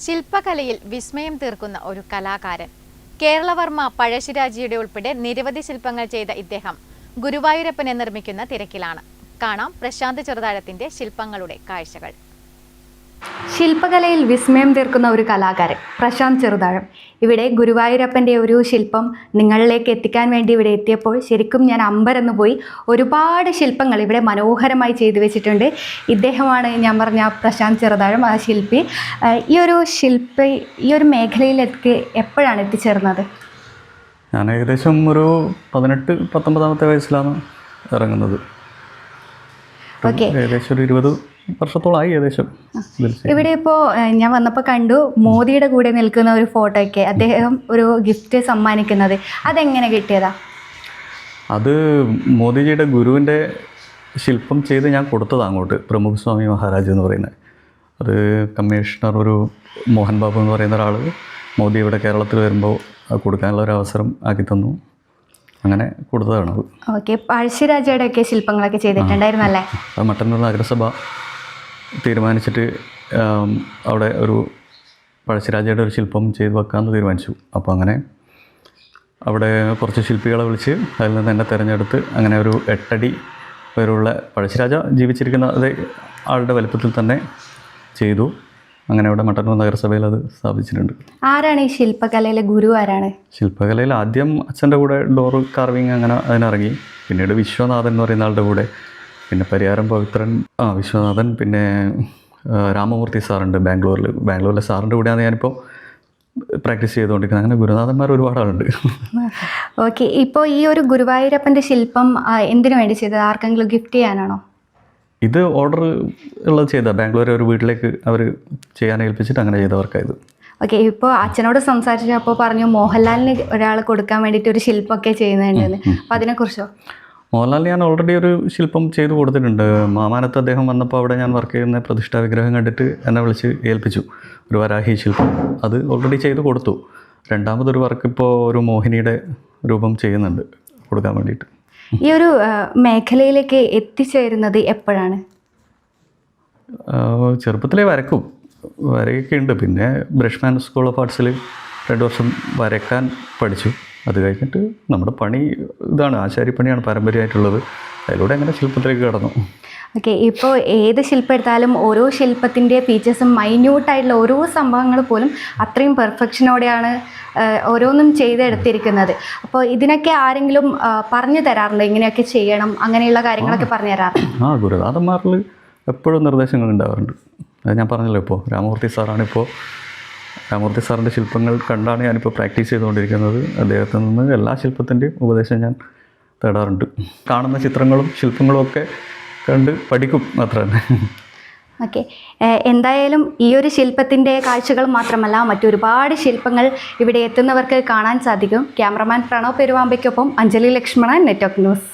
ശില്പകലയിൽ വിസ്മയം തീർക്കുന്ന ഒരു കലാകാരൻ. കേരളവർമ്മ പഴശ്ശിരാജയുടെ ഉൾപ്പെടെ നിരവധി ശില്പങ്ങൾ ചെയ്ത ഇദ്ദേഹം ഗുരുവായൂരപ്പനെ നിർമ്മിക്കുന്ന തിരക്കിലാണ്. കാണാം പ്രശാന്ത് ചെറുതാഴത്തിന്റെ ശില്പങ്ങളുടെ കാഴ്ചകൾ. ശില്പകലയിൽ വിസ്മയം തീർക്കുന്ന ഒരു കലാകാരൻ പ്രശാന്ത് ചെറുതാഴം. ഇവിടെ ഗുരുവായൂരപ്പൻ്റെ ഒരു ശില്പം നിങ്ങളിലേക്ക് എത്തിക്കാൻ വേണ്ടി ഇവിടെ എത്തിയപ്പോൾ ശരിക്കും ഞാൻ അമ്പരന്ന് പോയി. ഒരുപാട് ശില്പങ്ങൾ ഇവിടെ മനോഹരമായി ചെയ്തു വെച്ചിട്ടുണ്ട്. ഇദ്ദേഹമാണ് ഞാൻ പറഞ്ഞ പ്രശാന്ത് ചെറുതാഴം, ആ ശില്പി. ഈ ഒരു മേഖലയിലേക്ക് എപ്പോഴാണ് എത്തിച്ചേർന്നത്? ഞാൻ ഏകദേശം ഒരു 18-19 വയസ്സിലാണ് ഇറങ്ങുന്നത്. ഓക്കെ, ഏകദേശം ഒരു 20 വർഷത്തോളമായി ഏകദേശം. ഇവിടെ ഇപ്പോൾ ഞാൻ വന്നപ്പോൾ കണ്ടു മോദിയുടെ കൂടെ നിൽക്കുന്ന ഒരു ഫോട്ടോയ്ക്ക് അദ്ദേഹം ഒരു ഗിഫ്റ്റ് സമ്മാനിക്കുന്നത്. അതെങ്ങനെ കിട്ടിയതാ? അത് മോദിജിയുടെ ഗുരുവിൻ്റെ ശില്പം ചെയ്ത് ഞാൻ കൊടുത്തതാണ് അങ്ങോട്ട്. പ്രമുഖ സ്വാമി മഹാരാജ് എന്ന് പറയുന്നത്. അത് കമ്മീഷണർ ഒരു മോഹൻ ബാബു എന്ന് പറയുന്ന ഒരാൾ മോദി ഇവിടെ കേരളത്തിൽ വരുമ്പോൾ കൊടുക്കാനുള്ള ഒരു അവസരം ആക്കി തന്നു. അങ്ങനെ കൊടുത്തതാണ് അത്. ഓക്കെ, പഴശ്ശിരാജയുടെ ഒക്കെ ശില്പങ്ങളൊക്കെ ചെയ്തിട്ടുണ്ടായിരുന്നല്ലേ? അത് മട്ടന്നൂർ നഗരസഭ തീരുമാനിച്ചിട്ട് അവിടെ ഒരു പഴശ്ശിരാജയുടെ ഒരു ശില്പം ചെയ്ത് വെക്കാമെന്ന് തീരുമാനിച്ചു. അപ്പോൾ അങ്ങനെ അവിടെ കുറച്ച് ശില്പികളെ വിളിച്ച് അതിൽ നിന്ന് എന്നെ തിരഞ്ഞെടുത്ത് അങ്ങനെ ഒരു 8 അടി പേരുള്ള പഴശ്ശിരാജ ജീവിച്ചിരിക്കുന്ന അതേ ആളുടെ വലുപ്പത്തിൽ തന്നെ ചെയ്തു. അങ്ങനെ അവിടെ മട്ടന്നൂർ നഗരസഭയിൽ അത് സ്ഥാപിച്ചിട്ടുണ്ട്. ആരാണ് ഈ ശില്പകലയിലെ ഗുരു? ആരാണ്? ശില്പകലയിൽ ആദ്യം അച്ഛൻ്റെ കൂടെ ഡോർ കാർവിങ് അങ്ങനെ അതിനിറങ്ങി. പിന്നീട് വിശ്വനാഥൻ എന്ന് പറയുന്ന ആളുടെ കൂടെ, പിന്നെ പരിയാരം പവിത്രൻ, വിശ്വനാഥൻ, പിന്നെ രാമമൂർത്തി സാറുണ്ട് ബാംഗ്ലൂരിലെ സാറിൻ്റെ കൂടെയാണ് ഞാനിപ്പോൾ പ്രാക്ടീസ് ചെയ്തുകൊണ്ടിരിക്കുന്നത്. അങ്ങനെ ഗുരുനാഥന്മാർ ഒരുപാട് ആളുണ്ട്. ഓക്കെ, ഇപ്പോൾ ഈ ഒരു ഗുരുവായൂരപ്പൻ്റെ ശില്പം എന്തിനു വേണ്ടി ചെയ്തത്? ആർക്കെങ്കിലും ഗിഫ്റ്റ് ചെയ്യാനാണോ? ഇത് ഓർഡർ ഉള്ളത് ചെയ്താൽ ബാംഗ്ലൂർ ഒരു വീട്ടിലേക്ക് അവർ ചെയ്യാൻ ഏൽപ്പിച്ചിട്ട് അങ്ങനെ ചെയ്തവർക്കായത്. ഓക്കെ, ഇപ്പോൾ അച്ഛനോട് സംസാരിച്ചപ്പോൾ പറഞ്ഞു മോഹൻലാലിന് ഒരാൾ കൊടുക്കാൻ വേണ്ടിയിട്ട് ഒരു ശില്പമൊക്കെ ചെയ്യുന്നുണ്ടെന്ന്. അപ്പോൾ അതിനെക്കുറിച്ചോ? മോഹൻലാലിന് ഞാൻ ഓൾറെഡി ഒരു ശില്പം ചെയ്ത് കൊടുത്തിട്ടുണ്ട്. മാമാനത്ത് അദ്ദേഹം വന്നപ്പോൾ അവിടെ ഞാൻ വർക്ക് ചെയ്യുന്ന പ്രതിഷ്ഠാ വിഗ്രഹം കണ്ടിട്ട് എന്നെ വിളിച്ച് ഏൽപ്പിച്ചു ഒരു വരാഹി ശില്പം. അത് ഓൾറെഡി ചെയ്ത് കൊടുത്തു. രണ്ടാമതൊരു വർക്ക് ഇപ്പോൾ ഒരു മോഹിനിയുടെ രൂപം ചെയ്യുന്നുണ്ട് കൊടുക്കാൻ വേണ്ടിയിട്ട്. ഈ ഒരു മേഖലയിലേക്ക് എത്തിച്ചേരുന്നത് എപ്പോഴാണ്? ചെറുപ്പത്തിലേ വരയൊക്കെ ഉണ്ട്. പിന്നെ ബ്രഷ്മാൻ സ്കൂൾ ഓഫ് ആർട്സിൽ 2 വർഷം വരയ്ക്കാൻ പഠിച്ചു. അത് കഴിഞ്ഞിട്ട് നമ്മുടെ പണി ഇതാണ്, ആശാരിപ്പണിയാണ് പാരമ്പര്യമായിട്ടുള്ളത്. അതിലൂടെ അങ്ങനെ ശില്പത്തിലേക്ക് കടന്നു. ഓക്കെ, ഇപ്പോൾ ഏത് ശില്പം എടുത്താലും ഓരോ ശില്പത്തിൻ്റെ ഫീച്ചേഴ്സും മൈന്യൂട്ടായിട്ടുള്ള ഓരോ സംഭവങ്ങൾ പോലും അത്രയും പെർഫെക്ഷനോടെയാണ് ഓരോന്നും ചെയ്തെടുത്തിരിക്കുന്നത്. അപ്പോൾ ഇതിനൊക്കെ ആരെങ്കിലും പറഞ്ഞു തരാറുണ്ട് ഇങ്ങനെയൊക്കെ ചെയ്യണം, അങ്ങനെയുള്ള കാര്യങ്ങളൊക്കെ പറഞ്ഞു തരാറുണ്ട്? ഗുരുനാഥന്മാരിൽ എപ്പോഴും നിർദ്ദേശങ്ങൾ ഉണ്ടാവാറുണ്ട്. അത് ഞാൻ പറഞ്ഞല്ലോ, ഇപ്പോൾ രാമമൂർത്തി സാറിൻ്റെ ശില്പങ്ങൾ കണ്ടാണ് ഞാനിപ്പോൾ പ്രാക്ടീസ് ചെയ്തുകൊണ്ടിരിക്കുന്നത്. അദ്ദേഹത്തിൽ നിന്ന് എല്ലാ ശില്പത്തിൻ്റെയും ഉപദേശം ഞാൻ തേടാറുണ്ട്. കാണുന്ന ചിത്രങ്ങളും ശില്പങ്ങളും ഒക്കെ കണ്ട് പഠിക്കും അത്ര തന്നെ. ഓക്കെ, എന്തായാലും ഈ ഒരു ശില്പത്തിൻ്റെ കാഴ്ചകൾ മാത്രമല്ല മറ്റൊരുപാട് ശില്പങ്ങൾ ഇവിടെ എത്തുന്നവർക്ക് കാണാൻ സാധിക്കും. ക്യാമറമാൻ പ്രണവ് പെരുവാമ്പയ്ക്കൊപ്പം അഞ്ജലി ലക്ഷ്മണൻ, നെറ്റ്വർക്ക് ന്യൂസ്.